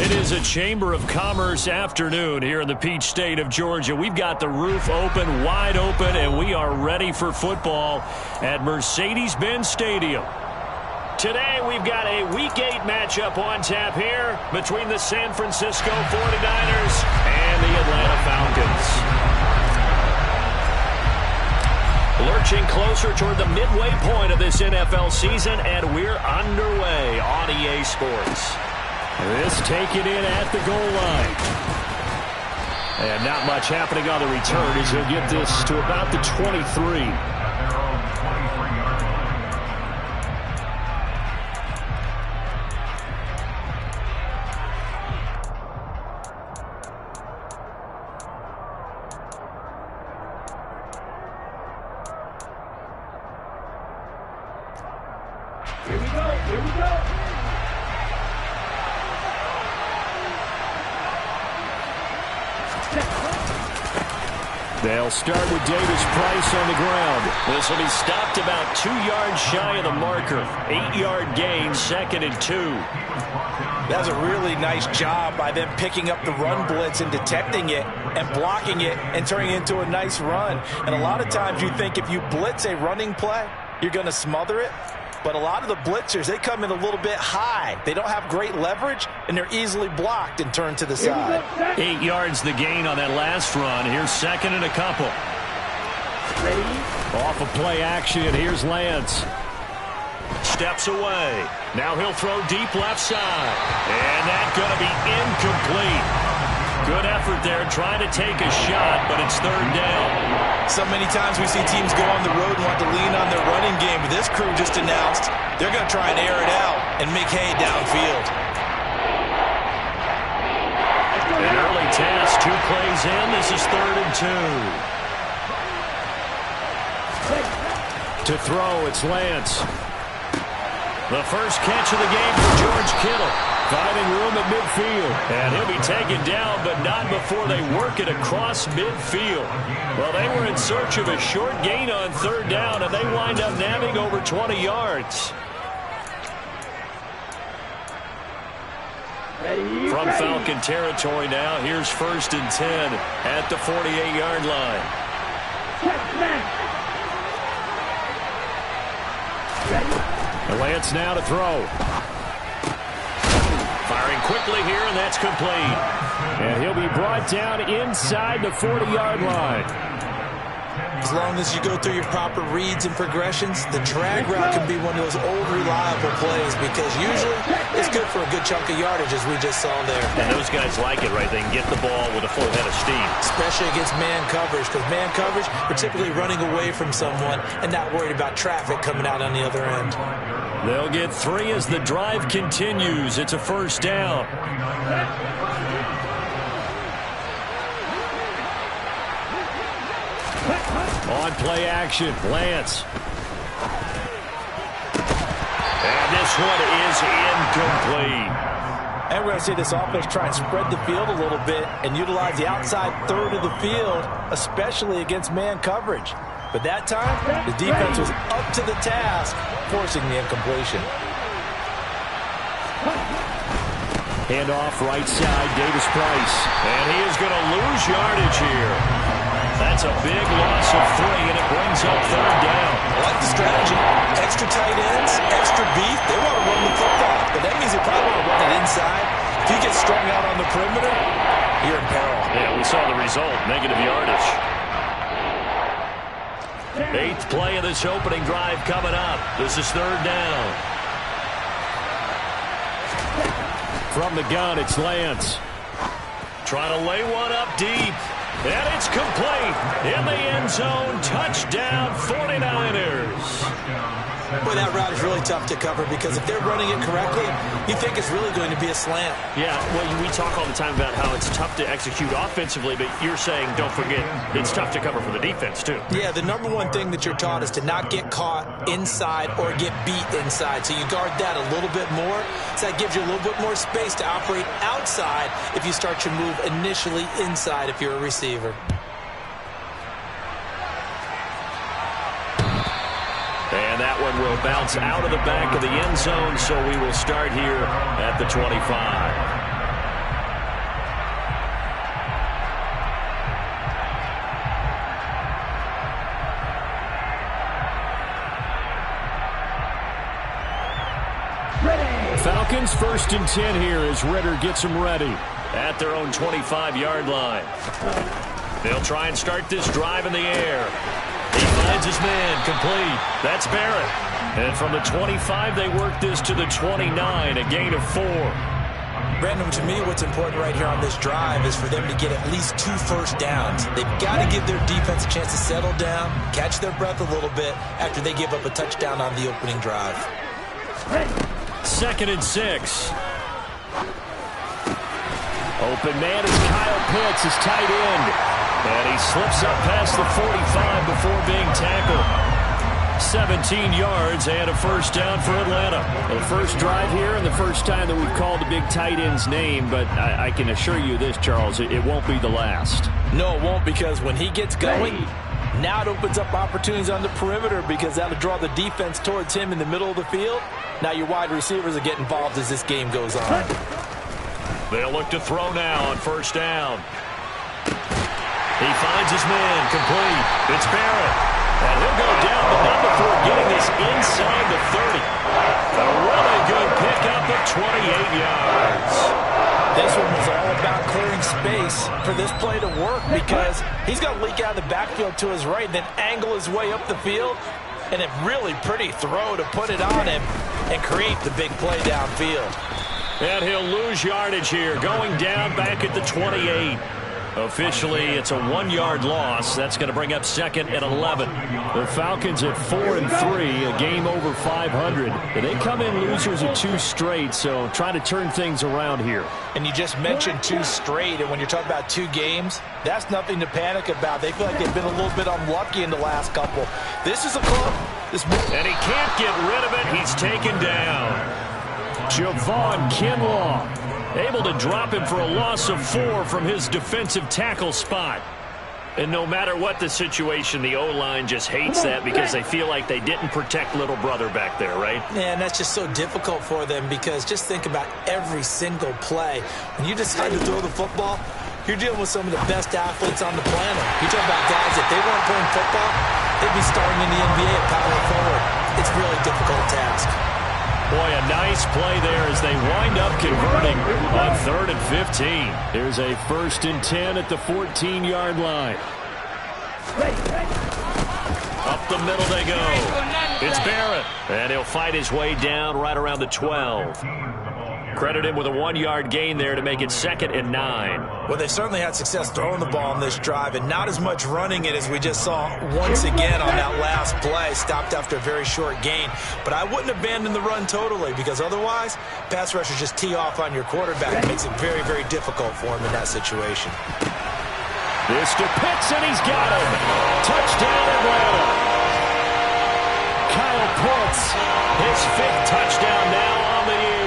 It is a Chamber of Commerce afternoon here in the Peach State of Georgia. We've got the roof open, wide open, and we are ready for football at Mercedes-Benz Stadium. Today we've got a Week 8 matchup on tap here between the San Francisco 49ers and the Atlanta Falcons. Lurching closer toward the midway point of this NFL season, and we're underway on EA Sports. This taken in at the goal line. And not much happening on the return as he'll get this to about the 23. Here we go. They'll start with Davis Price on the ground. This will be stopped about 2 yards shy of the marker. 8-yard gain, 2nd and 2. That was a really nice job by them picking up the run blitz and detecting it and blocking it and turning it into a nice run. And a lot of times you think if you blitz a running play, you're going to smother it. But a lot of the blitzers, they come in a little bit high. They don't have great leverage, and they're easily blocked and turned to the side. 8 yards the gain on that last run. Here's 2nd and a couple. Ready? Off of play action, here's Lance. Steps away. Now he'll throw deep left side. And that's going to be incomplete. Good effort there, trying to take a shot, but it's 3rd down. So many times we see teams go on the road and want to lean on their running game, but this crew just announced they're going to try and air it out and make hay downfield. An early task, 2 plays in. This is 3rd and 2. To throw, it's Lance. The first catch of the game for George Kittle. Finding room at midfield. And he'll be taken down, but not before they work it across midfield. Well, they were in search of a short gain on 3rd down, and they wind up nabbing over 20 yards. Ready? From Falcon territory now, here's 1st and 10 at the 48-yard line. Lance now to throw. Firing quickly here, and that's complete. And he'll be brought down inside the 40-yard line. As long as you go through your proper reads and progressions, the drag route can be one of those old reliable plays because usually it's good for a good chunk of yardage, as we just saw there. And those guys like it, right? They can get the ball with a full head of steam. Especially against man coverage, because man coverage, we're typically running away from someone and not worried about traffic coming out on the other end. They'll get 3 as the drive continues. It's a 1st down. On play action, Lance. And this one is incomplete. And we're going to see this offense try and spread the field a little bit and utilize the outside 3rd of the field, especially against man coverage. But that time, the defense was up to the task, forcing the incompletion. Handoff right side, Davis Price. And he is going to lose yardage here. That's a big loss of 3, and it brings up 3rd down. I like the strategy. Extra tight ends, extra beef. They want to run the football, but that means they probably want to run it inside. If you get strung out on the perimeter, you're in peril. Yeah, we saw the result, negative yardage. 8th play of this opening drive coming up. This is 3rd down. From the gun, it's Lance. Trying to lay one up deep. And it's complete. In the end zone. Touchdown, 49ers. Boy, that route is really tough to cover because if they're running it correctly, you think it's really going to be a slant. Yeah, well, we talk all the time about how it's tough to execute offensively, but you're saying, don't forget, it's tough to cover for the defense, too. Yeah, the number one thing that you're taught is to not get caught inside or get beat inside. So you guard that a little bit more. So that gives you a little bit more space to operate outside if you start your move initially inside if you're a receiver. And that one will bounce out of the back of the end zone, so we will start here at the 25. Falcons 1st and 10 here as Ritter gets them ready at their own 25-yard line. They'll try and start this drive in the air. He finds his man, complete. That's Barrett. And from the 25, they work this to the 29, a gain of 4. Brandon, to me, what's important right here on this drive is for them to get at least 2 first downs. They've got to give their defense a chance to settle down, catch their breath a little bit after they give up a touchdown on the opening drive. 2nd and 6. Open man is Kyle Pitts, his tight end. And he slips up past the 45 before being tackled. 17 yards and a first down for Atlanta. The first drive here and the first time that we've called the big tight end's name, but I can assure you this, Charles, it won't be the last. No, it won't, because when he gets going, now it opens up opportunities on the perimeter because that'll draw the defense towards him in the middle of the field. Now your wide receivers will get involved as this game goes on. They'll look to throw now on first down. He finds his man, complete. It's Barrett. And he'll go down, but not before getting this inside the 30. A really good pickup of 28 yards. This one was all about clearing space for this play to work because he's going to leak out of the backfield to his right, then angle his way up the field, and a really pretty throw to put it on him and create the big play downfield. And he'll lose yardage here, going down back at the 28. Officially, it's a 1-yard loss. That's going to bring up 2nd and 11. The Falcons at 4-3, a game over 500. They come in losers of 2 straight, so try to turn things around here. And you just mentioned 2 straight, and when you're talking about 2 games, that's nothing to panic about. They feel like they've been a little bit unlucky in the last couple. This is a club. And he can't get rid of it. He's taken down. Javon Kinlaw able to drop him for a loss of 4 from his defensive tackle spot. And no matter what the situation, the O-line just hates that because they feel like they didn't protect little brother back there, right? Yeah, and that's just so difficult for them because just think about every single play. When you decide to throw the football, you're dealing with some of the best athletes on the planet. You talk about guys, if they weren't playing football, they'd be starting in the NBA at power forward. It's a really difficult task. Boy, a nice play there as they wind up converting on 3rd and 15. Here's a 1st and 10 at the 14-yard line. Up the middle they go. It's Barrett, and he'll fight his way down right around the 12. Credit him with a 1-yard gain there to make it 2nd and 9. Well, they certainly had success throwing the ball on this drive and not as much running it as we just saw once again on that last play. Stopped after a very short gain. But I wouldn't abandon the run totally because otherwise, pass rushers just tee off on your quarterback. It makes it very, very difficult for him in that situation. This to Pitts, and he's got him. Touchdown, Atlanta. Kyle Pitts, his 5th touchdown now on the year.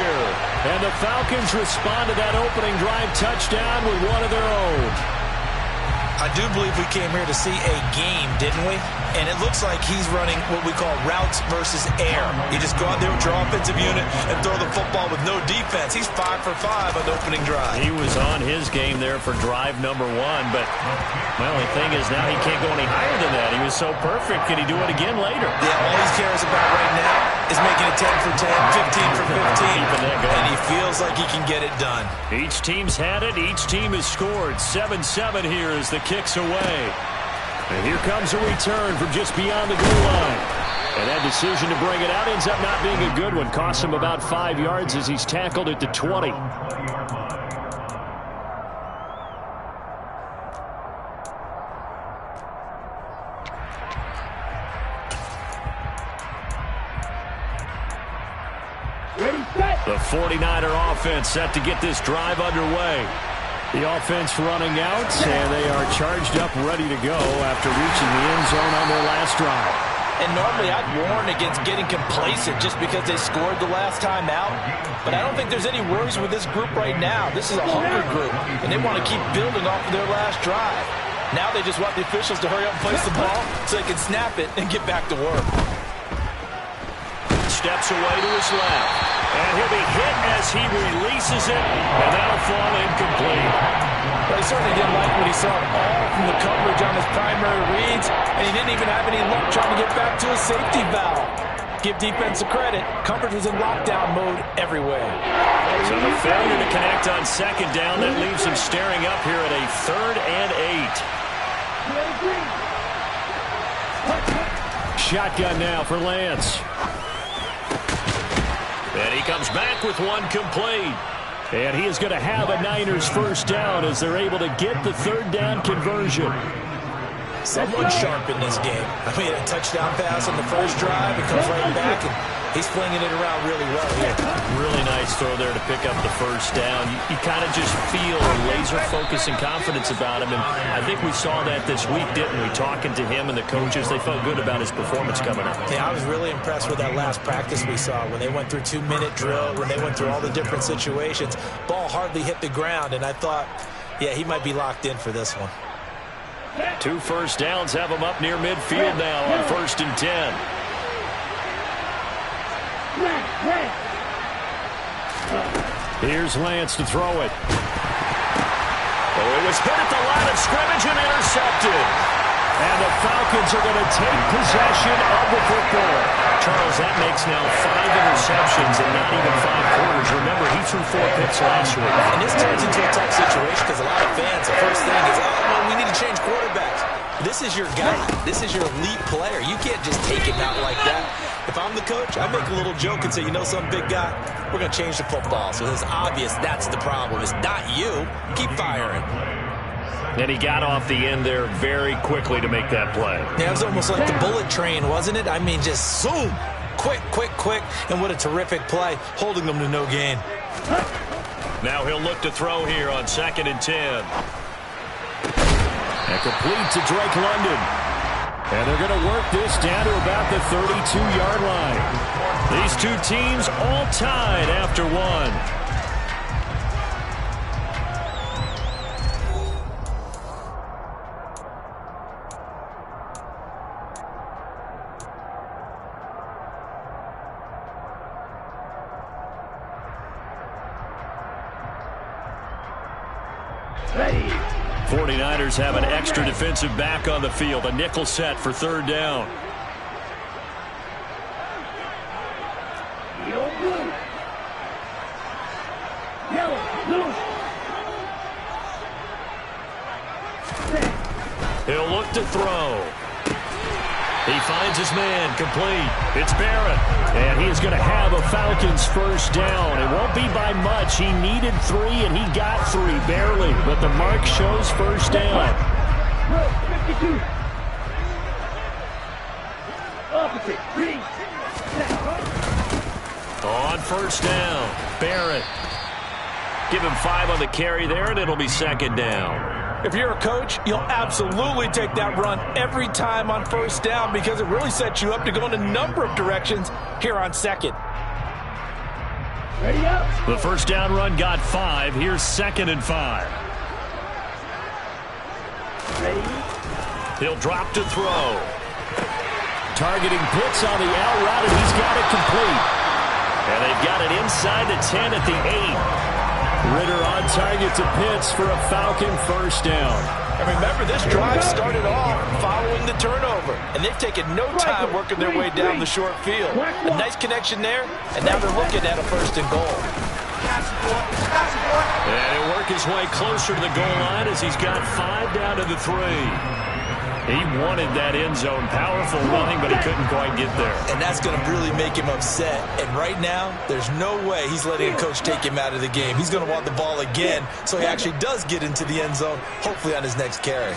And the Falcons respond to that opening drive touchdown with one of their own. I do believe we came here to see a game, didn't we? And it looks like he's running what we call routes versus air. You just go out there with your offensive unit and throw the football with no defense. He's 5 for 5 on the opening drive. He was on his game there for drive number 1, but, well, the thing is now he can't go any higher than that. He was so perfect. Can he do it again later? Yeah, all he cares about right now is making it 10 for 10, 15 for 15, and he feels like he can get it done. Each team's had it. Each team has scored. 7-7 here as the kick's away. And here comes a return from just beyond the goal line. And that decision to bring it out ends up not being a good one. Costs him about 5 yards as he's tackled at the 20. The 49er offense set to get this drive underway. The offense running out, and they are charged up, ready to go after reaching the end zone on their last drive. And normally I'd warn against getting complacent just because they scored the last time out. But I don't think there's any worries with this group right now. This is a hungry group, and they want to keep building off of their last drive. Now they just want the officials to hurry up and place the ball so they can snap it and get back to work. Steps away to his left. And he'll be hit as he releases it, and that'll fall incomplete. Well, he certainly didn't like what he saw all from the coverage on his primary reads, and he didn't even have any luck trying to get back to his safety valve. give defense the credit. Coverage was in lockdown mode everywhere. So the failure to connect on second down, that leaves him staring up here at a 3rd and 8. Shotgun now for Lance. And he comes back with one complete. And he is going to have a Niners first down as they're able to get the 3rd down conversion. Someone sharp in this game. I mean, a touchdown pass on the first drive. It comes right back, and he's flinging it around really well here. Really nice throw there to pick up the first down. You kind of just feel a laser focus and confidence about him, and I think we saw that this week, didn't we? Talking to him and the coaches, they felt good about his performance coming up. Yeah, I was really impressed with that last practice we saw when they went through 2-minute drill, when they went through all the different situations. Ball hardly hit the ground, and I thought, yeah, he might be locked in for this one. 2 first downs have him up near midfield now on 1st and 10. Here's Lance to throw it. Oh, it was hit at the line of scrimmage and intercepted. And the Falcons are going to take possession of the football. Charles, that makes now 5 interceptions in not even 5 quarters. Remember, he threw 4 picks last week. And this turns into a tough situation because a lot of fans, the first thing is, oh, well, we need to change quarterbacks. This is your guy. This is your elite player. You can't just take him out like that. If I'm the coach, I make a little joke and say, you know some big guy, we're going to change the football. So it's obvious that's the problem. It's not you. Keep firing. And he got off the end there very quickly to make that play. Yeah, it was almost like the bullet train, wasn't it? I mean, just zoom. Quick, quick, quick. And what a terrific play, holding them to no gain. Now he'll look to throw here on 2nd and 10. And complete to Drake London. And they're going to work this down to about the 32-yard line. These two teams all tied after one. Ready. 49ers have an extra defensive back on the field. A nickel set for 3rd down. Yellow, blue. Yellow, blue. He'll look to throw. He finds his man, complete. It's Barrett. And he is going to have a Falcons first down. It won't be by much. He needed 3, and he got 3, barely. But the mark shows first down. 52. Opposite. Green. On first down, Barrett. Give him 5 on the carry there, and it'll be 2nd down. If you're a coach, you'll absolutely take that run every time on first down because it really sets you up to go in a number of directions here on 2nd. Ready up. The first down run got 5. Here's 2nd and 5. Ready. He'll drop to throw. Targeting blitz on the out route, and he's got it complete. And they've got it inside the 10 at the 8. Ritter on target to Pitts for a Falcon first down. And remember, this drive started off following the turnover, and they've taken no time working their way down the short field. A nice connection there, and now they're looking at a 1st and goal. And he'll work his way closer to the goal line as he's got 5 down to the 3. He wanted that end zone. Powerful running, but he couldn't quite get there. And that's going to really make him upset. And right now, there's no way he's letting a coach take him out of the game. He's going to want the ball again, so he actually does get into the end zone, hopefully on his next carry.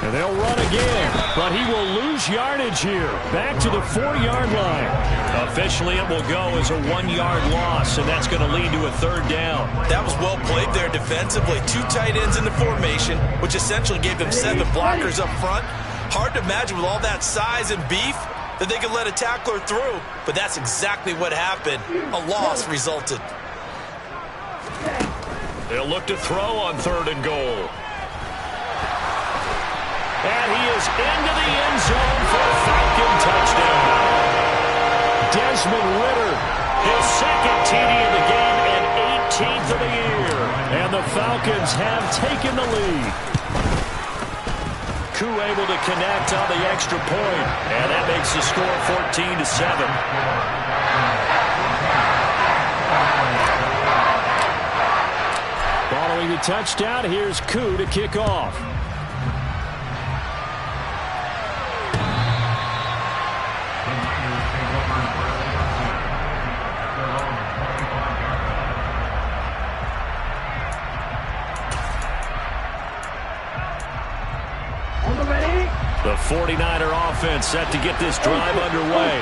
And they'll run again, but he will lose yardage here. Back to the 4-yard line. Officially, it will go as a 1-yard loss, and that's going to lead to a 3rd down. That was well played there defensively. 2 tight ends in the formation, which essentially gave them 7 blockers up front. Hard to imagine with all that size and beef that they could let a tackler through, but that's exactly what happened. A loss resulted. They'll look to throw on 3rd and goal. And he is into the end zone for a Falcon touchdown. Desmond Ritter, his 2nd TD of the game and 18th of the year. And the Falcons have taken the lead. Koo able to connect on the extra point. And that makes the score 14-7. Following the touchdown, here's Koo to kick off. The 49er offense set to get this drive underway.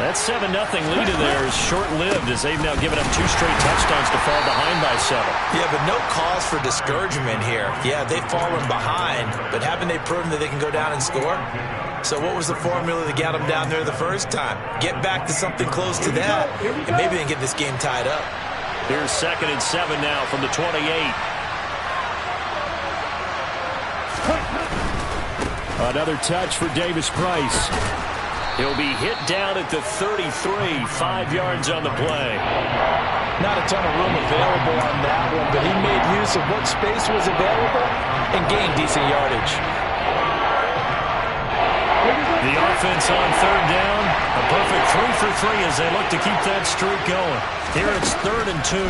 That 7-0 lead in there is short-lived as they've now given up 2 straight touchdowns to fall behind by 7. Yeah, but no cause for discouragement here. Yeah, they've fallen behind, but haven't they proven that they can go down and score? So what was the formula that got them down there the first time? Get back to something close to that, and maybe they can get this game tied up. Here's 2nd and 7 now from the 28. Another touch for Davis Price. He'll be hit down at the 33, 5 yards on the play. Not a ton of room available on that one, but he made use of what space was available and gained decent yardage. The offense on 3rd down, a perfect 3 for 3 as they look to keep that streak going. Here it's 3rd and 2.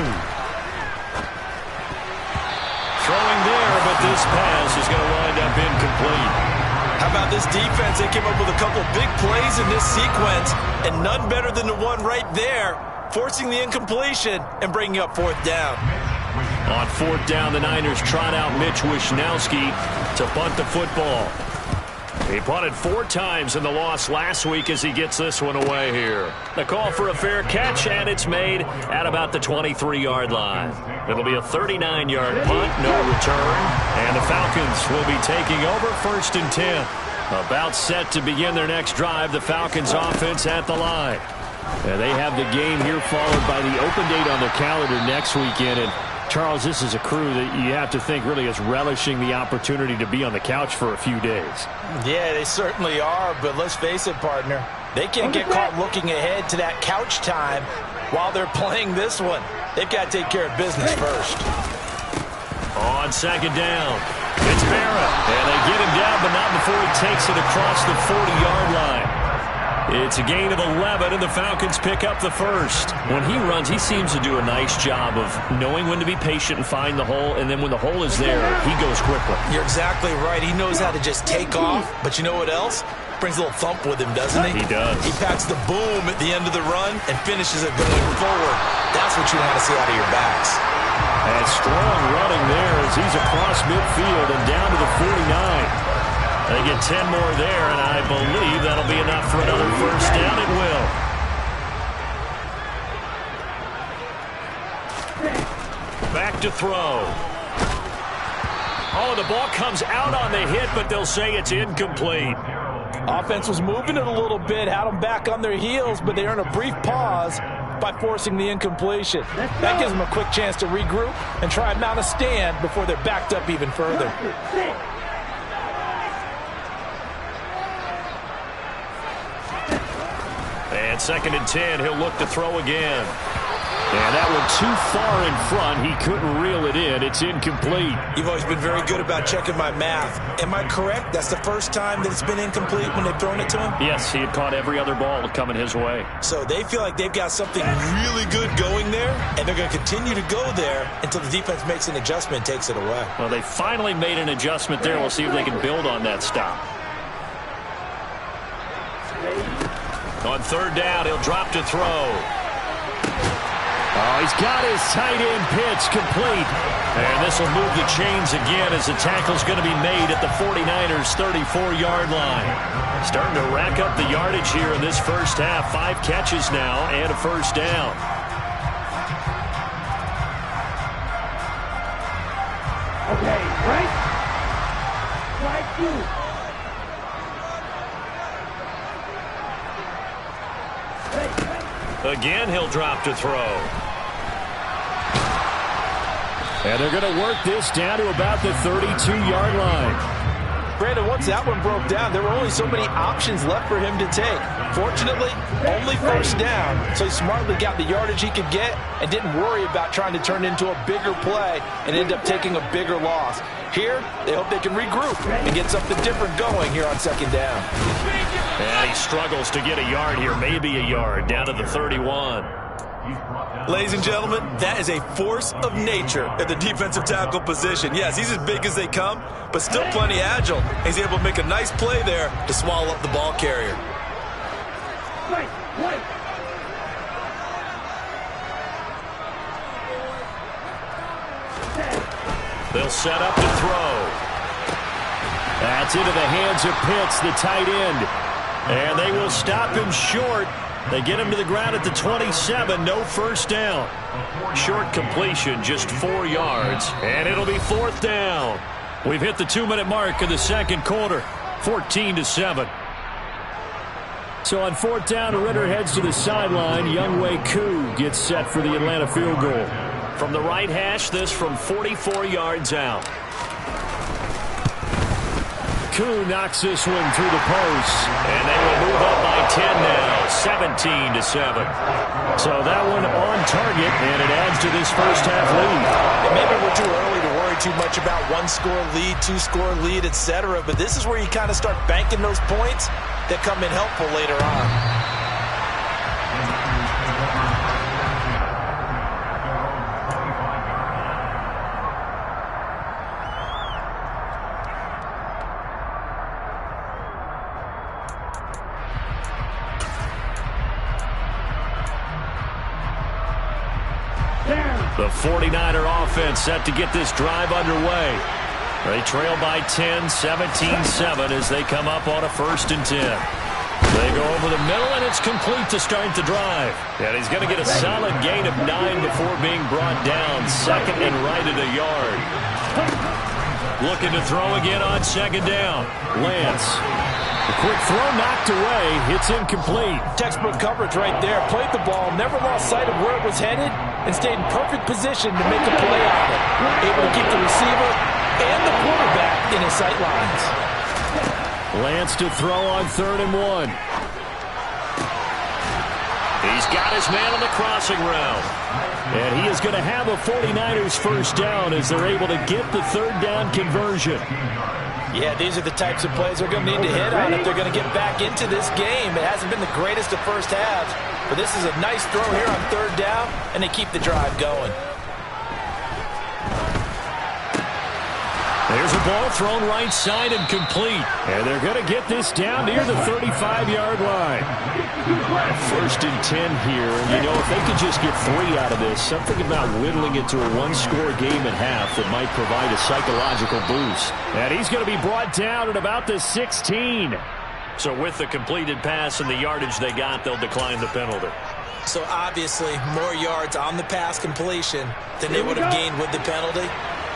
Throwing there, but this pass is going to wind up incomplete. How about this defense? They came up with a couple big plays in this sequence, and none better than the one right there, forcing the incompletion and bringing up 4th down. On 4th down, the Niners trot out Mitch Wishnowski to punt the football. He punted 4 times in the loss last week as he gets this one away here. The call for a fair catch, and it's made at about the 23-yard line. It'll be a 39-yard punt, no return, and the Falcons will be taking over 1st and 10. About set to begin their next drive, the Falcons offense at the line. And they have the game here followed by the open date on their calendar next weekend. And Charles, this is a crew that you have to think really is relishing the opportunity to be on the couch for a few days. Yeah, they certainly are, but let's face it, partner. They can't get caught looking ahead to that couch time while they're playing this one. They've got to take care of business first. On 2nd down, it's Barrett. And they get him down, but not before he takes it across the 40-yard line. It's a gain of 11, and the Falcons pick up the 1st. When he runs, he seems to do a nice job of knowing when to be patient and find the hole, and then when the hole is there, he goes quickly. You're exactly right. He knows how to just take off, but you know what else? Brings a little thump with him, doesn't he? He does. He packs the boom at the end of the run and finishes it going forward. That's what you want to see out of your backs. And strong running there as he's across midfield and down to the 49. They get 10 more there, and I believe that'll be enough for another 1st down. It will. Back to throw. Oh, the ball comes out on the hit, but they'll say it's incomplete. Offense was moving it a little bit, had them back on their heels, but they earn a brief pause by forcing the incompletion. That gives them a quick chance to regroup and try and mount a stand before they're backed up even further. And 2nd and 10, he'll look to throw again. And that one too far in front. He couldn't reel it in. It's incomplete. You've always been very good about checking my math. Am I correct? That's the first time that it's been incomplete when they've thrown it to him? Yes, he had caught every other ball coming his way. So they feel like they've got something really good going there, and they're going to continue to go there until the defense makes an adjustment and takes it away. Well, they finally made an adjustment there. We'll see if they can build on that stop. On 3rd down, he'll drop to throw. Oh, he's got his tight end pitch complete. And this will move the chains again as the tackle's going to be made at the 49ers' 34-yard line. Starting to rack up the yardage here in this first half. 5 catches now and a 1st down. Okay, right? Right, two. Again, he'll drop to throw. And they're going to work this down to about the 32-yard line. Brandon, once that one broke down, there were only so many options left for him to take. Fortunately, only first down, so he smartly got the yardage he could get and didn't worry about trying to turn it into a bigger play and end up taking a bigger loss. Here, they hope they can regroup and get something different going here on second down. And he struggles to get a yard here, maybe a yard, down to the 31. Ladies and gentlemen, that is a force of nature at the defensive tackle position. Yes, he's as big as they come, but still plenty agile. He's able to make a nice play there to swallow up the ball carrier. They'll set up to throw. That's into the hands of Pitts, the tight end. And they will stop him short. They get him to the ground at the 27, no first down. Short completion, just 4 yards, and it'll be fourth down. We've hit the 2-minute mark in the second quarter, 14-7. So on fourth down, Ritter heads to the sideline. Wk8 gets set for the Atlanta field goal. From the right hash, this from 44 yards out. Koo knocks this one through the post, and they will move up by 10 now, 17-7. So that one on target, and it adds to this first half lead. And maybe we're too early to worry too much about 1-score lead, 2-score lead, etc. But this is where you kind of start banking those points that come in helpful later on. The 49er offense set to get this drive underway. They trail by 10, 17-7 as they come up on a 1st and 10. They go over the middle, and it's complete to start the drive. And he's going to get a solid gain of 9 before being brought down. Second and right at a yard. Looking to throw again on second down. Lance. A quick throw knocked away. It's incomplete. Textbook coverage right there. Played the ball, never lost sight of where it was headed, and stayed in perfect position to make a play on it. Able to keep the receiver and the quarterback in his sight lines. Lance to throw on 3rd and 1. He's got his man on the crossing route. And he is going to have a 49ers first down as they're able to get the 3rd down conversion. Yeah, these are the types of plays they're going to need to hit on if they're going to get back into this game. It hasn't been the greatest of first halves, but this is a nice throw here on 3rd down, and they keep the drive going. There's a ball thrown right side and complete. And they're going to get this down near the 35-yard line. 1st and 10 here. And, you know, if they could just get 3 out of this, something about whittling it to a 1-score game at half that might provide a psychological boost. And he's going to be brought down at about the 16. So with the completed pass and the yardage they got, they'll decline the penalty. So obviously more yards on the pass completion than they would have gained with the penalty.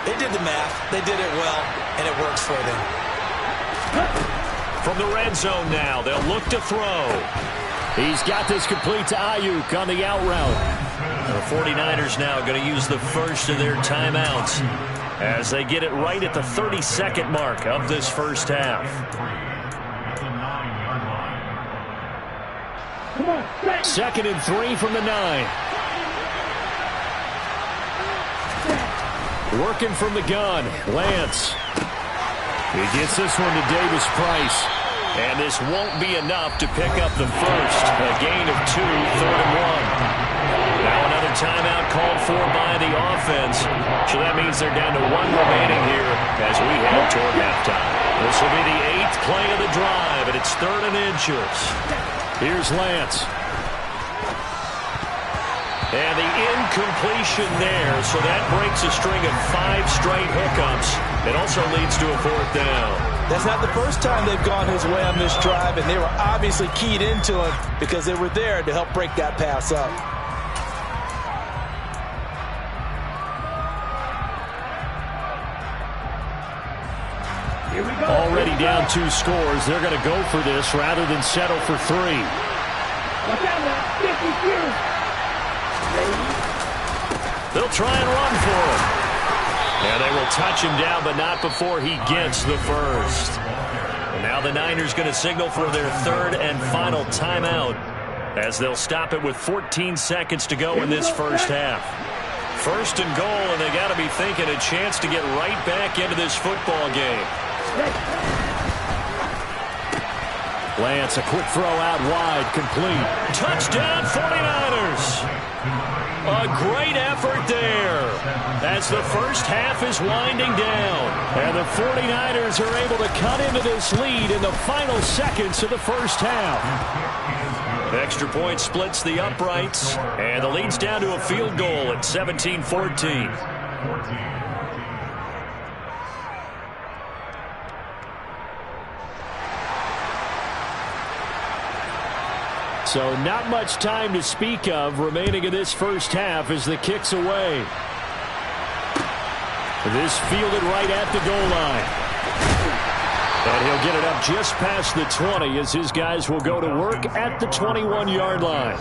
They did the math, they did it well, and it works for them. From the red zone now, they'll look to throw. He's got this complete to Ayuk on the out route. The 49ers now going to use the first of their timeouts as they get it right at the 32nd mark of this first half. 2nd and 3 from the 9. Working from the gun, Lance. He gets this one to Davis Price. And this won't be enough to pick up the first. A gain of 2, 3rd and 1. Now another timeout called for by the offense. So that means they're down to 1 remaining here as we head toward halftime. This will be the 8th play of the drive, and it's 3rd and inches. Here's Lance. And the incompletion there, so that breaks a string of 5 straight hookups. It also leads to a 4th down. That's not the first time they've gone his way on this drive, and they were obviously keyed into him because they were there to help break that pass up. Already down 2 scores. They're going to go for this rather than settle for 3. Watch out, They'll try and run for it. And they will touch him down, but not before he gets the first. And now the Niners going to signal for their third and final timeout, as they'll stop it with 14 seconds to go in this first half. First and goal, and they got to be thinking a chance to get right back into this football game. Lance, a quick throw out wide, complete. Touchdown, 49ers! A great effort there as the first half is winding down. And the 49ers are able to cut into this lead in the final seconds of the first half. Extra point splits the uprights, and the lead's down to a field goal at 17-14. So not much time to speak of remaining in this first half as the kick's away. This fielded right at the goal line. And he'll get it up just past the 20 as his guys will go to work at the 21-yard line.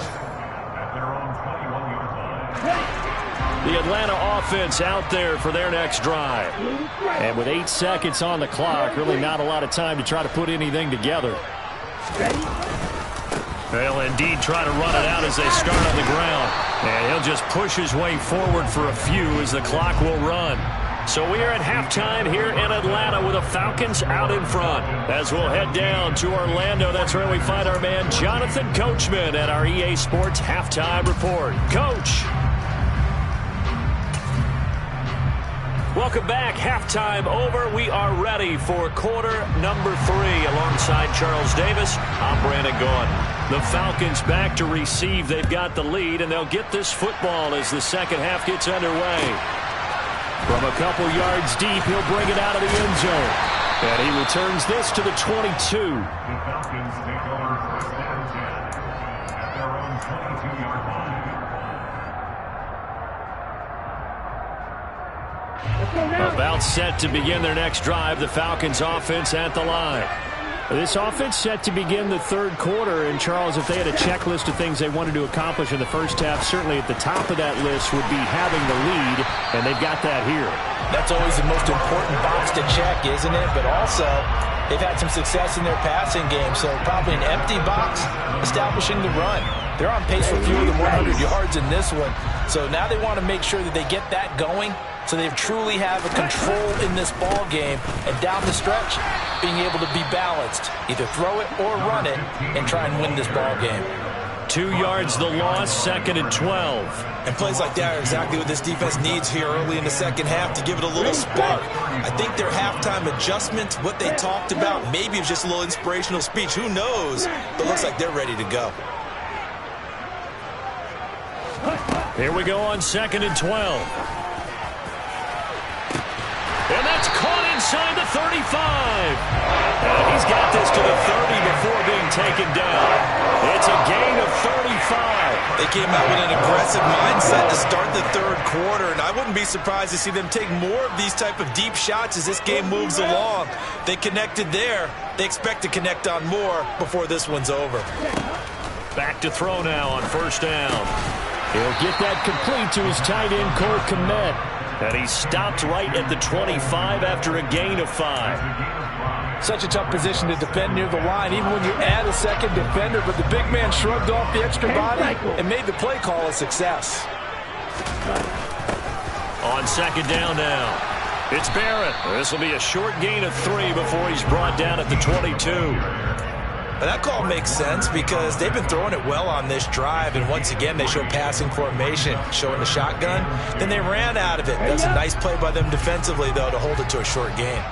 The Atlanta offense out there for their next drive. And with 8 seconds on the clock, really not a lot of time to try to put anything together. They'll indeed try to run it out as they start on the ground. And he'll just push his way forward for a few as the clock will run. So we are at halftime here in Atlanta with the Falcons out in front. As we'll head down to Orlando, that's where we find our man Jonathan Coachman at our EA Sports Halftime Report. Coach. Welcome back. Halftime over. We are ready for quarter number 3 alongside Charles Davis. I'm Brandon Gordon. The Falcons back to receive. They've got the lead, and they'll get this football as the second half gets underway. From a couple yards deep, he'll bring it out of the end zone. And he returns this to the 22. The Falcons take over first and 10 at their own 22-yard line. About set to begin their next drive, the Falcons offense at the line. This offense set to begin the third quarter, and Charles, if they had a checklist of things they wanted to accomplish in the first half, certainly at the top of that list would be having the lead, and they've got that here. That's always the most important box to check, isn't it? But also, they've had some success in their passing game, so probably an empty box establishing the run. They're on pace for fewer than 100 yards in this one, so now they want to make sure that they get that going so they truly have a control in this ball game, and down the stretch, being able to be balanced, either throw it or run it, and try and win this ball game. 2 yards the loss, second and 12. And plays like that are exactly what this defense needs here early in the second half to give it a little spark. I think their halftime adjustment, what they talked about, maybe it was just a little inspirational speech. Who knows? But it looks like they're ready to go. Here we go on second and 12. And that's caught inside the 35. And he's got this to the 30 before being taken down. It's a gain of 35. They came out with an aggressive mindset to start the third quarter, and I wouldn't be surprised to see them take more of these type of deep shots as this game moves along. They connected there. They expect to connect on more before this one's over. Back to throw now on first down. He'll get that complete to his tight end, Cole Kmet. And he stopped right at the 25 after a gain of 5. Such a tough position to defend near the line, even when you add a second defender, but the big man shrugged off the extra body and made the play call a success. On second down now, it's Barrett. This will be a short gain of 3 before he's brought down at the 22. But that call makes sense because they've been throwing it well on this drive, and once again they show passing formation, showing the shotgun. Then they ran out of it. That's a nice play by them defensively, though, to hold it to a short gain.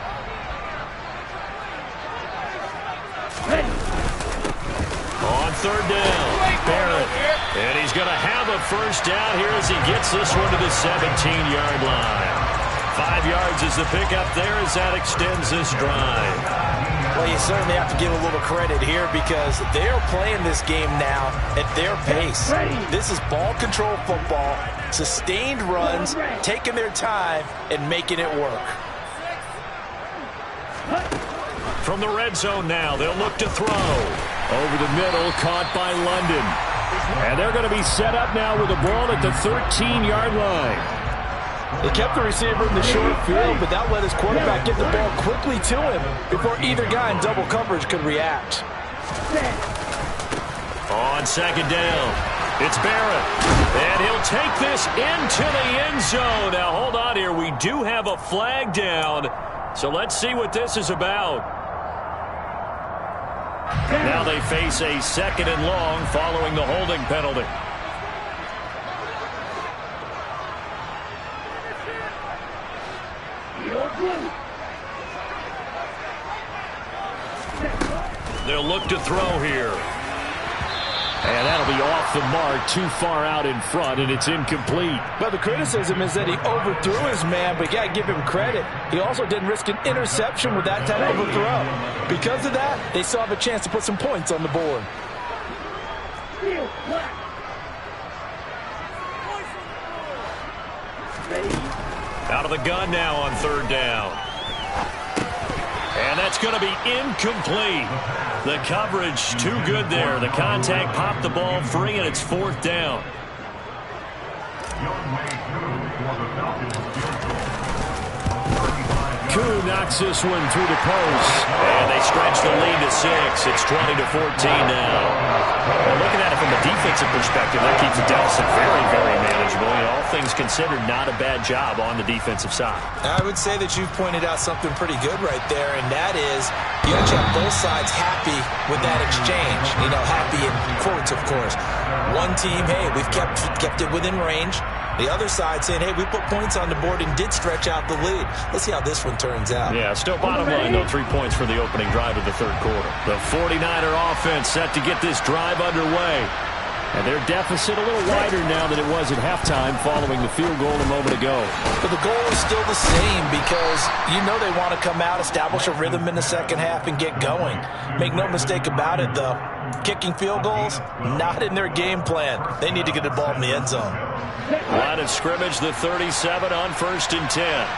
On third down, Barrett. And he's going to have a first down here as he gets this one to the 17-yard line. 5 yards is the pickup there as that extends this drive. Well, you certainly have to give a little credit here because they're playing this game now at their pace. This is ball control football, sustained runs, taking their time, and making it work. From the red zone now, they'll look to throw. Over the middle, caught by London. And they're going to be set up now with the ball at the 13-yard line. They kept the receiver in the short field, but that let his quarterback get the ball quickly to him before either guy in double coverage could react. On second down, it's Barrett. And he'll take this into the end zone. Now, hold on here. We do have a flag down. So let's see what this is about. Now they face a 2nd and long following the holding penalty. They'll look to throw here. And that'll be off the mark, too far out in front, and it's incomplete. Well, the criticism is that he overthrew his man, but you got to give him credit. He also didn't risk an interception with that type of a throw. Because of that, they still have a chance to put some points on the board. Out of the gun now on 3rd down. And that's going to be incomplete. The coverage too good there. The contact popped the ball free, and it's 4th down. Koo knocks this one through the post. And they stretch the lead to 6. It's 20-14 now. Well, looking at it from a defensive perspective, that keeps the deficit very, very manageable. And all things considered, not a bad job on the defensive side. I would say that you've pointed out something pretty good right there, and that is you actually have both sides happy with that exchange. You know, happy in quotes, of course. One team, hey, we've kept it within range. The other side saying, hey, we put points on the board and did stretch out the lead. Let's see how this one turns out. Yeah, still bottom line, though, 3 points for the opening drive of the 3rd quarter. The 49er offense set to get this drive underway. And their deficit a little wider now than it was at halftime following the field goal a moment ago. But the goal is still the same because you know they want to come out, establish a rhythm in the second half, and get going. Make no mistake about it, though. Kicking field goals, not in their game plan. They need to get the ball in the end zone. Line of scrimmage, the 37 on 1st and 10.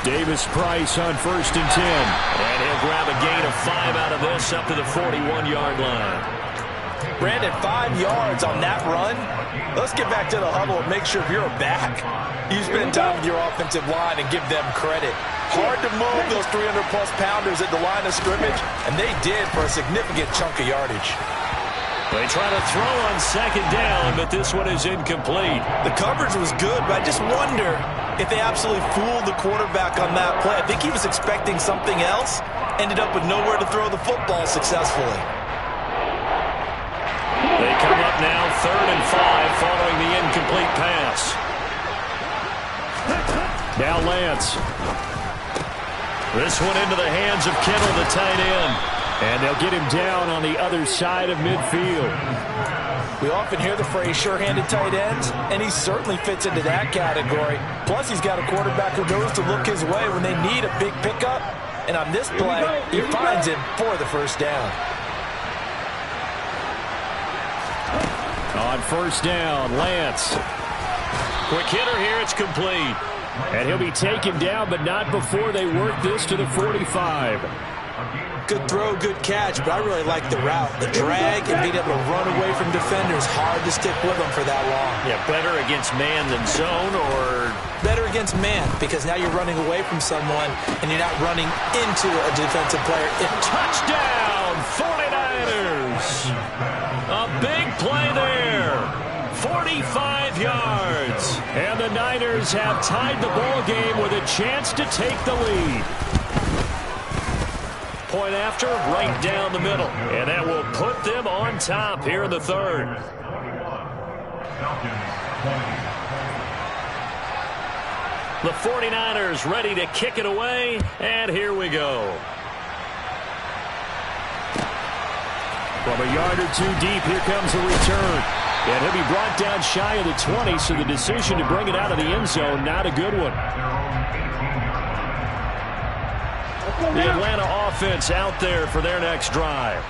Davis Price on 1st and 10. And he'll grab a gain of 5 out of this up to the 41-yard line. Brandon, 5 yards on that run. Let's get back to the huddle and make sure if you're a back, you spend time with your offensive line and give them credit. Hard to move those 300-plus pounders at the line of scrimmage, and they did for a significant chunk of yardage. They try to throw on 2nd down, but this one is incomplete. The coverage was good, but I just wonder if they absolutely fooled the quarterback on that play. I think he was expecting something else, ended up with nowhere to throw the football successfully. They come up now 3rd and 5 following the incomplete pass. Now Lance. This one into the hands of Kittle, the tight end. And they'll get him down on the other side of midfield. We often hear the phrase sure-handed tight ends, and he certainly fits into that category. Plus, he's got a quarterback who knows to look his way when they need a big pickup. And on this play, he finds him for the 1st down. On 1st down, Lance. Quick hitter here, it's complete. And he'll be taken down, but not before they work this to the 45. Good throw, good catch, but I really like the route. The drag and being able to run away from defenders, hard to stick with them for that long. Yeah, better against man than zone, or? Better against man, because now you're running away from someone and you're not running into a defensive player. Touchdown, 49ers! A big play there. 45 yards. And the Niners have tied the ball game with a chance to take the lead. Point after, right down the middle. And that will put them on top here in the 3rd. The 49ers ready to kick it away, and here we go. From a yard or 2 deep, here comes a return. And he'll be brought down shy of the 20, so the decision to bring it out of the end zone, not a good one. The Atlanta offense out there for their next drive.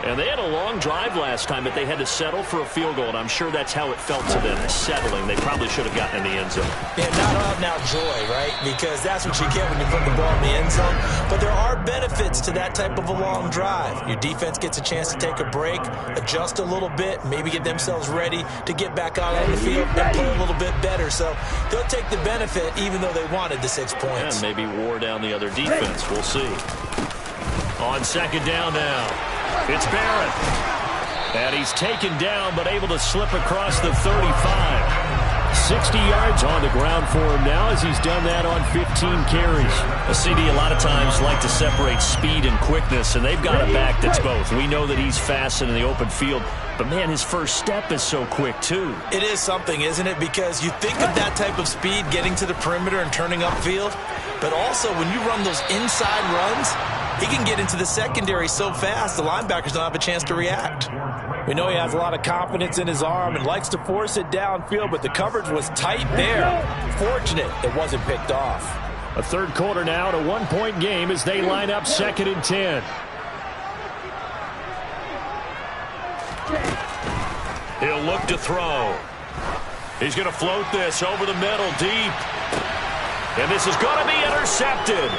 And they had a long drive last time, but they had to settle for a field goal, and I'm sure that's how it felt to them, settling. They probably should have gotten in the end zone. Yeah, not out-and-out joy, right? Because that's what you get when you put the ball in the end zone. But there are benefits to that type of a long drive. Your defense gets a chance to take a break, adjust a little bit, maybe get themselves ready to get back out on the field and play a little bit better. So they'll take the benefit even though they wanted the 6 points. And maybe wore down the other defense. We'll see. On second down now. It's Barrett. And he's taken down, but able to slip across the 35. 60 yards on the ground for him now as he's done that on 15 carries. A CD a lot of times like to separate speed and quickness, and they've got a back that's both. We know that he's fast in the open field, but, man, his first step is so quick, too. It is something, isn't it? Because you think of that type of speed getting to the perimeter and turning upfield, but also when you run those inside runs, he can get into the secondary so fast the linebackers don't have a chance to react. We know he has a lot of confidence in his arm and likes to force it downfield, but the coverage was tight there. Fortunate it wasn't picked off. A third quarter now, to 1-point game as they line up 2nd and 10. He'll look to throw. He's going to float this over the middle deep. And this is going to be intercepted.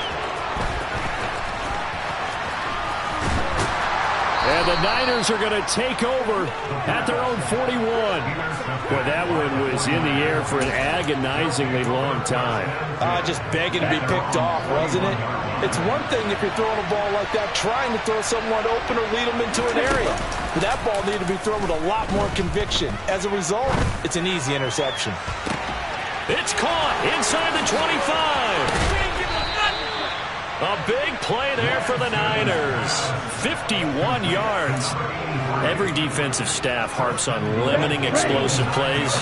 And the Niners are going to take over at their own 41. Boy, that one was in the air for an agonizingly long time. Just begging to be picked off, wasn't it? It's one thing if you're throwing a ball like that, trying to throw someone open or lead them into an area. But that ball needed to be thrown with a lot more conviction. As a result, it's an easy interception. It's caught inside the 25. A big play there for the Niners. 51 yards. Every defensive staff harps on limiting explosive plays.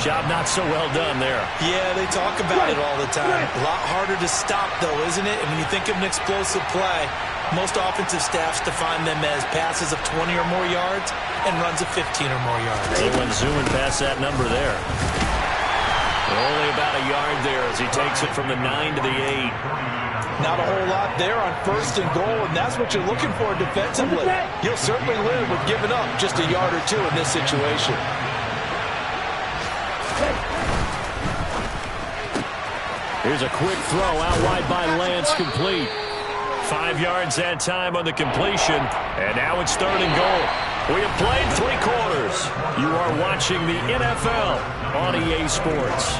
Job not so well done there. Yeah, they talk about it all the time. A lot harder to stop, though, isn't it? And when you think of an explosive play, most offensive staffs define them as passes of 20 or more yards and runs of 15 or more yards. He went zooming past that number there. Only about a yard there as he takes it from the 9 to the 8. Not a whole lot there on 1st and goal, and that's what you're looking for defensively. You'll certainly live with giving up just a yard or two in this situation. Here's a quick throw out wide by Lance, complete. 5 yards that time on the completion, and now it's 3rd and goal. We have played 3 quarters. You are watching the NFL on EA Sports.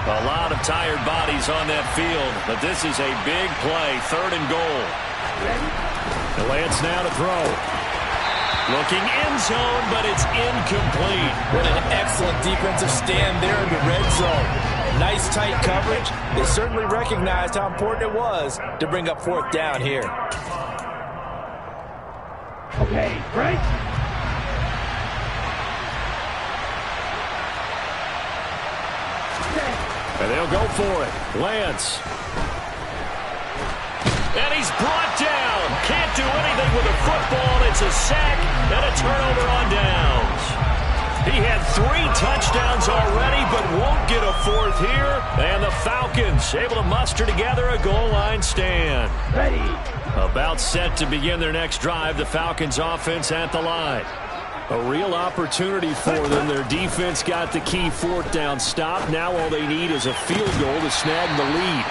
A lot of tired bodies on that field, but this is a big play, 3rd and goal. The Lance now to throw. Looking end zone, but it's incomplete. What an excellent defensive stand there in the red zone. Nice tight coverage. They certainly recognized how important it was to bring up 4th down here. Okay, break. And they'll go for it. Lance. And he's brought down. Can't do anything with a football. It's a sack and a turnover on downs. He had 3 touchdowns already, but won't get a 4th here. And the Falcons able to muster together a goal line stand. Ready. About set to begin their next drive. The Falcons offense at the line. A real opportunity for them. Their defense got the key 4th down stop. Now all they need is a field goal to snag the lead.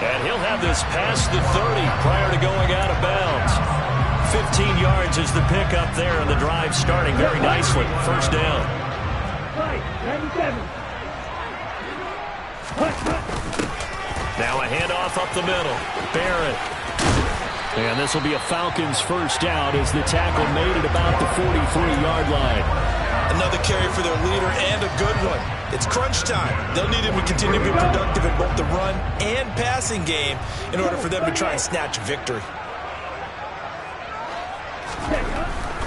And he'll have this past the 30 prior to going out of bounds. 15 yards is the pickup there, and the drive starting very nicely. 1st down. 97. Now a handoff up the middle. Barrett. And this will be a Falcons 1st down as the tackle made it about the 43-yard line. Another carry for their leader and a good one. It's crunch time. They'll need him to continue to be productive in both the run and passing game in order for them to try and snatch a victory.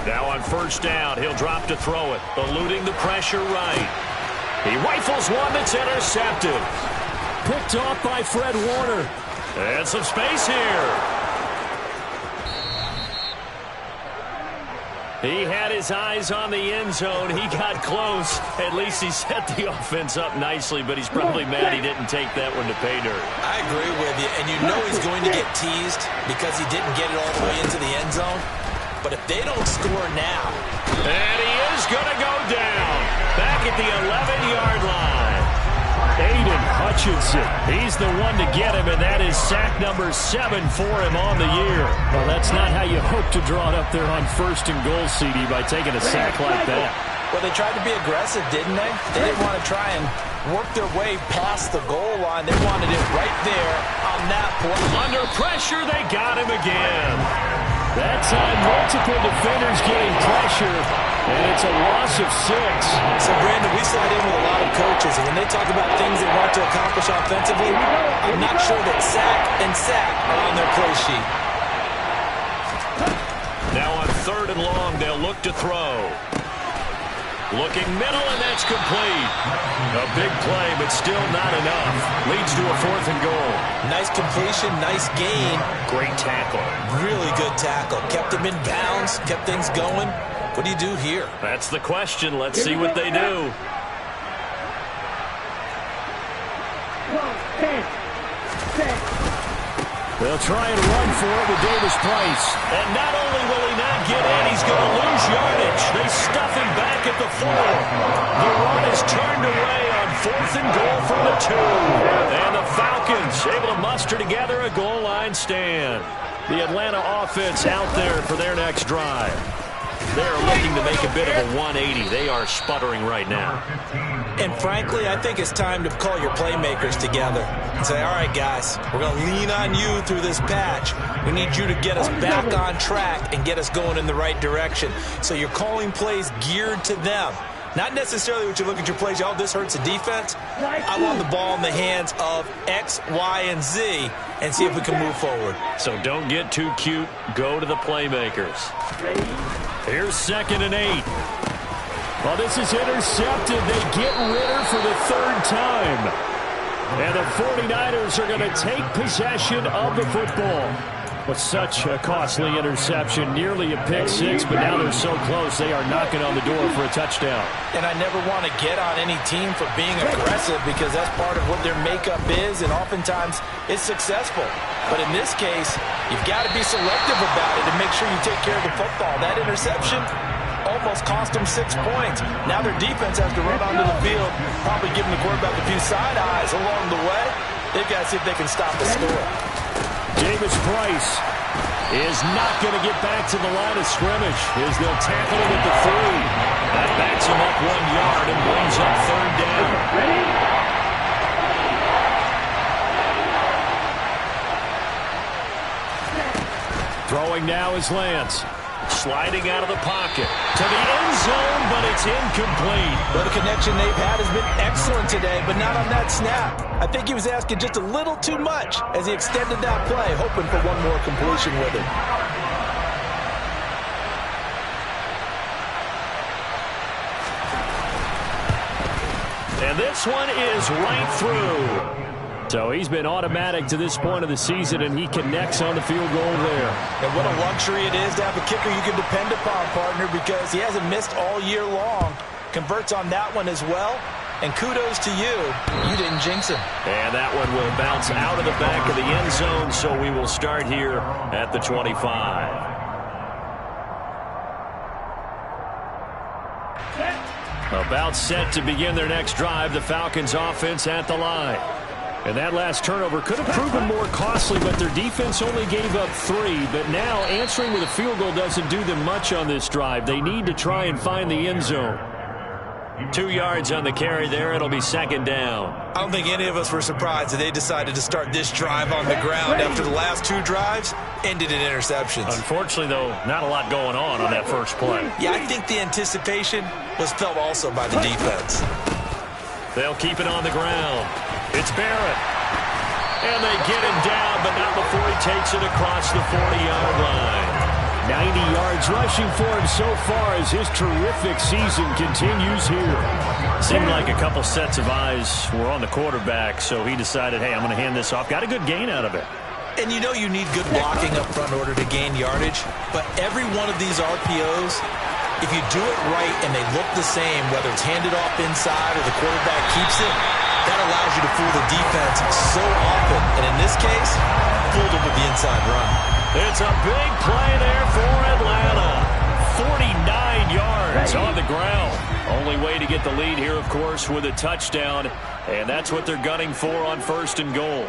Now on 1st down, he'll drop to throw it, eluding the pressure right. He rifles one that's intercepted. Picked off by Fred Warner. And some space here. He had his eyes on the end zone. He got close. At least he set the offense up nicely, but he's probably mad he didn't take that one to pay dirt. I agree with you, and you know he's going to get teased because he didn't get it all the way into the end zone. But if they don't score now... And he is going to go down. Back at the 11-yard line. Aiden Hutchinson. He's the one to get him, and that is sack number 7 for him on the year. Well, that's not how you hope to draw it up there on 1st and goal, CD, by taking a sack like that. Well, they tried to be aggressive, didn't they? They didn't want to try and work their way past the goal line. They wanted it right there on that play. Under pressure, they got him again. That time, multiple defenders getting pressure, and it's a loss of 6. So, Brandon, we slide in with a lot of coaches, and when they talk about things they want to accomplish offensively, I'm not sure that sack and sack are on their play sheet. Now on 3rd and long, they'll look to throw. Looking middle, and that's complete. A big play, but still not enough. Leads to a 4th and goal. Nice completion, nice gain. Great tackle. Really good tackle. Kept him in bounds, kept things going. What do you do here? That's the question. Let's see what they do. 10, 6. They'll try and run for it with Davis Price. And not only will he not get in, he's going to lose yardage. They stuff him back at the 4. The run is turned away on 4th and goal from the 2. And the Falcons able to muster together a goal line stand. The Atlanta offense out there for their next drive. They're looking to make a bit of a 180. They are sputtering right now. And frankly, I think it's time to call your playmakers together and say, all right, guys, we're going to lean on you through this patch. We need you to get us back on track and get us going in the right direction. So you're calling plays geared to them. Not necessarily what you look at your plays, oh, this hurts the defense. I want the ball in the hands of X, Y, and Z and see if we can move forward. So don't get too cute. Go to the playmakers. Here's 2nd and 8. Well, this is intercepted. They get Ritter for the 3rd time. And the 49ers are going to take possession of the football. With such a costly interception, nearly a pick 6, but now they're so close they are knocking on the door for a touchdown. And I never want to get on any team for being aggressive because that's part of what their makeup is, and oftentimes it's successful. But in this case, you've got to be selective about it and make sure you take care of the football. That interception almost cost them 6 points. Now their defense has to run onto the field, probably giving the quarterback a few side eyes along the way. They've got to see if they can stop the score. Davis Price is not going to get back to the line of scrimmage as they'll tackle him at the 3. That backs him up 1 yard and brings up 3rd down. Throwing now is Lance. Sliding out of the pocket to the end zone, but it's incomplete. Well, the connection they've had has been excellent today, but not on that snap. I think he was asking just a little too much as he extended that play, hoping for one more completion with it. And this one is right through. So he's been automatic to this point of the season, and he connects on the field goal there. And what a luxury it is to have a kicker you can depend upon, partner, because he hasn't missed all year long. Converts on that one as well. And kudos to you. You didn't jinx him. And that one will bounce out of the back of the end zone, so we will start here at the 25. About set to begin their next drive. The Falcons offense at the line. And that last turnover could have proven more costly, but their defense only gave up 3. But now answering with a field goal doesn't do them much on this drive. They need to try and find the end zone. 2 yards on the carry there. It'll be 2nd down. I don't think any of us were surprised that they decided to start this drive on the ground after the last 2 drives ended in interceptions. Unfortunately, though, not a lot going on that first play. Yeah, I think the anticipation was felt also by the defense. They'll keep it on the ground. It's Barrett. And they get him down, but not before he takes it across the 40-yard line. 90 yards rushing for him so far as his terrific season continues here. Seemed like a couple sets of eyes were on the quarterback, so he decided, hey, I'm going to hand this off. Got a good gain out of it. And you know you need good blocking up front in order to gain yardage, but every one of these RPOs If you do it right and they look the same, whether it's handed off inside or the quarterback keeps it, that allows you to fool the defense so often. And in this case, fooled them with the inside run. It's a big play there for Atlanta. 49 yards on the ground. Only way to get the lead here, of course, with a touchdown. And that's what they're gunning for on 1st and goal.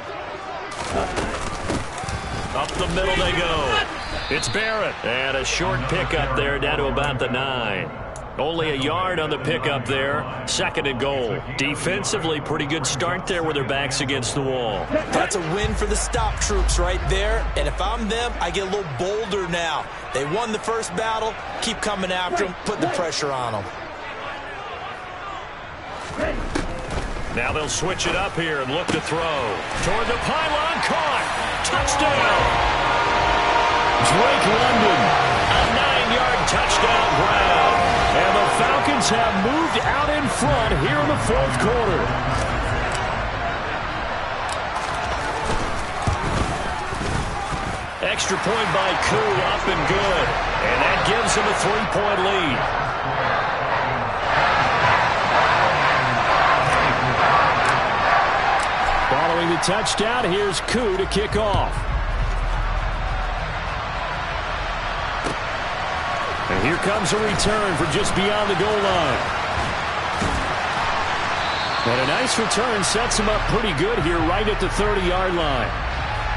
Up the middle they go. It's Barrett. And a short pickup there down to about the 9. Only a yard on the pickup there. 2nd and goal. Defensively, pretty good start there with their backs against the wall. That's a win for the stop troops right there. And if I'm them, I get a little bolder now. They won the first battle. Keep coming after them. Put the pressure on them. Now they'll switch it up here and look to throw. Toward the pylon. Caught. Touchdown. Drake London. A 9-yard touchdown grab. And the Falcons have moved out in front here in the 4th quarter. Extra point by Koo, up and good. And that gives him a 3-point lead. Following the touchdown, here's Koo to kick off. And here comes a return from just beyond the goal line. And a nice return sets him up pretty good here right at the 30-yard line.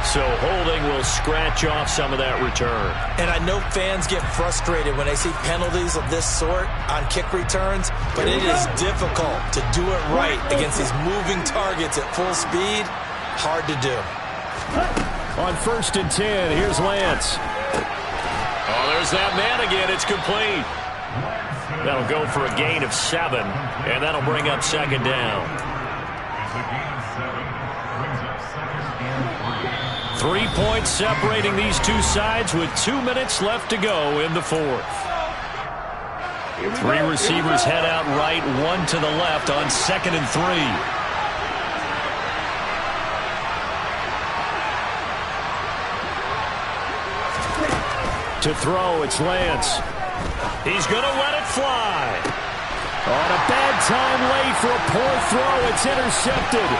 So holding will scratch off some of that return. And I know fans get frustrated when they see penalties of this sort on kick returns, but it is difficult to do it right against these moving targets at full speed. Hard to do. On 1st and 10, here's Lance. Oh, there's that man again. It's complete. That'll go for a gain of 7, and that'll bring up 2nd down. 3 points separating these two sides with 2 minutes left to go in the 4th. 3 receivers head out right, 1 to the left on 2nd and 3. To throw, it's Lance. He's going to let it fly. On a bad time late for a poor throw, it's intercepted.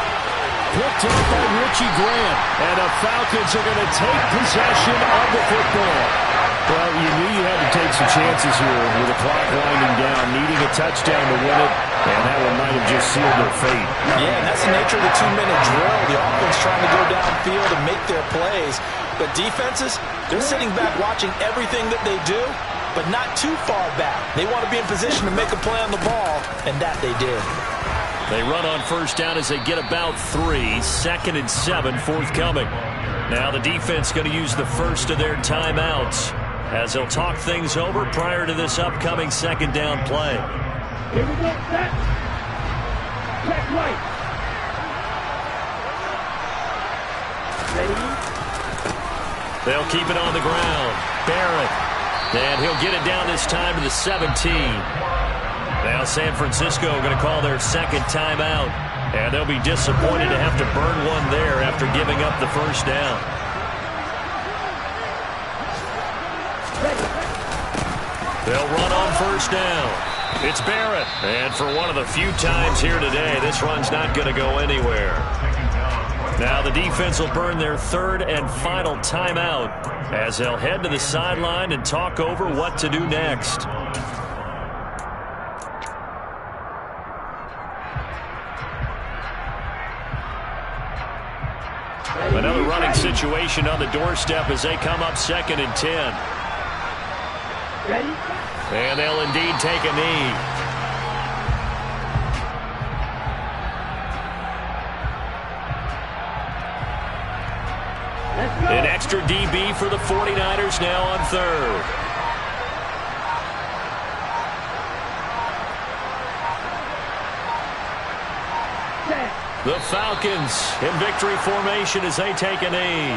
Picked up by Richie Grant. And the Falcons are going to take possession of the football. Well, you knew you had to take some chances here with the clock winding down, needing a touchdown to win it, and that one might have just sealed their fate. Yeah, and that's the nature of the 2-minute drill. The offense trying to go downfield and make their plays. But defenses, they're sitting back watching everything that they do, but not too far back. They want to be in position to make a play on the ball, and that they did. They run on 1st down as they get about 3. 2nd and 7 forthcoming. Now the defense going to use the first of their timeouts as they'll talk things over prior to this upcoming 2nd down play. Here we go, set. Check right. Ready? They'll keep it on the ground. Barrett. And he'll get it down this time to the 17. Now San Francisco going to call their 2nd timeout. And they'll be disappointed to have to burn one there after giving up the 1st down. They'll run on 1st down. It's Barrett. And for one of the few times here today, this run's not going to go anywhere. Now the defense will burn their 3rd and final timeout as they'll head to the sideline and talk over what to do next. Another running situation on the doorstep as they come up 2nd and 10. Ready? And they'll indeed take a knee. An extra DB for the 49ers now on 3rd. The Falcons in victory formation as they take a knee.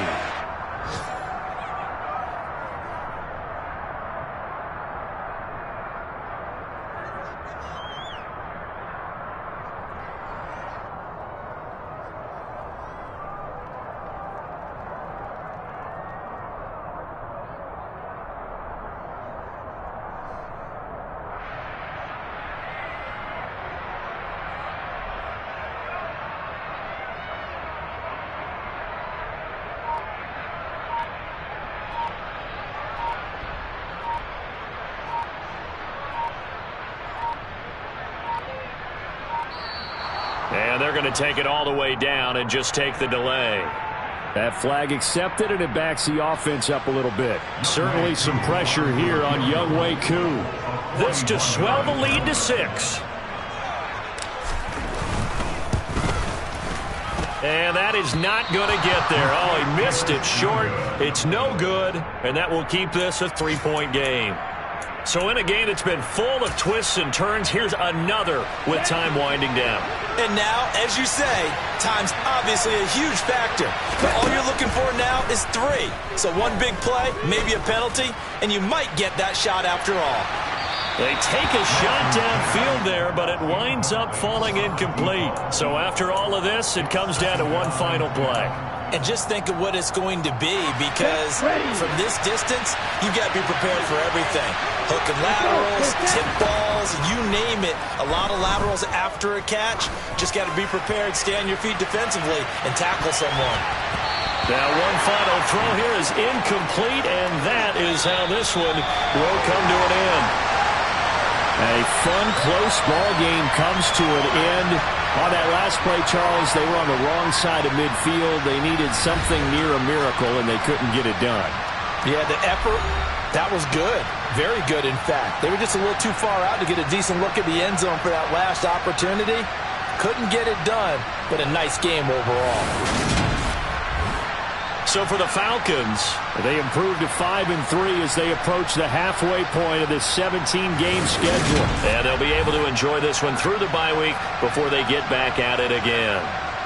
going to take it all the way down and just take the delay. That flag accepted, and it backs the offense up a little bit. Certainly some pressure here on Wk8. This to swell the lead to 6. And that is not going to get there. Oh, he missed it short. It's no good, and that will keep this a 3-point game. So in a game that's been full of twists and turns, here's another with time winding down. And now, as you say, time's obviously a huge factor. But all you're looking for now is 3. So one big play, maybe a penalty, and you might get that shot after all. They take a shot downfield there, but it winds up falling incomplete. So after all of this, it comes down to one final play. And just think of what it's going to be, because from this distance, you've got to be prepared for everything. Hook and laterals, tip balls, you name it. A lot of laterals after a catch. Just got to be prepared, stay on your feet defensively, and tackle someone. Now one final throw here is incomplete, and that is how this one will come to an end. A fun, close ball game comes to an end. On that last play, Charles, they were on the wrong side of midfield. They needed something near a miracle, and they couldn't get it done. Yeah, the effort, that was good. Very good, in fact. They were just a little too far out to get a decent look at the end zone for that last opportunity. Couldn't get it done, but a nice game overall. So for the Falcons, they improved to 5-3 as they approach the halfway point of this 17-game schedule. And they'll be able to enjoy this one through the bye week before they get back at it again.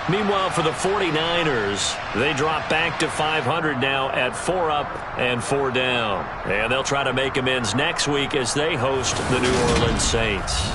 Meanwhile, for the 49ers, they drop back to 500 now at 4 up and 4 down. And they'll try to make amends next week as they host the New Orleans Saints.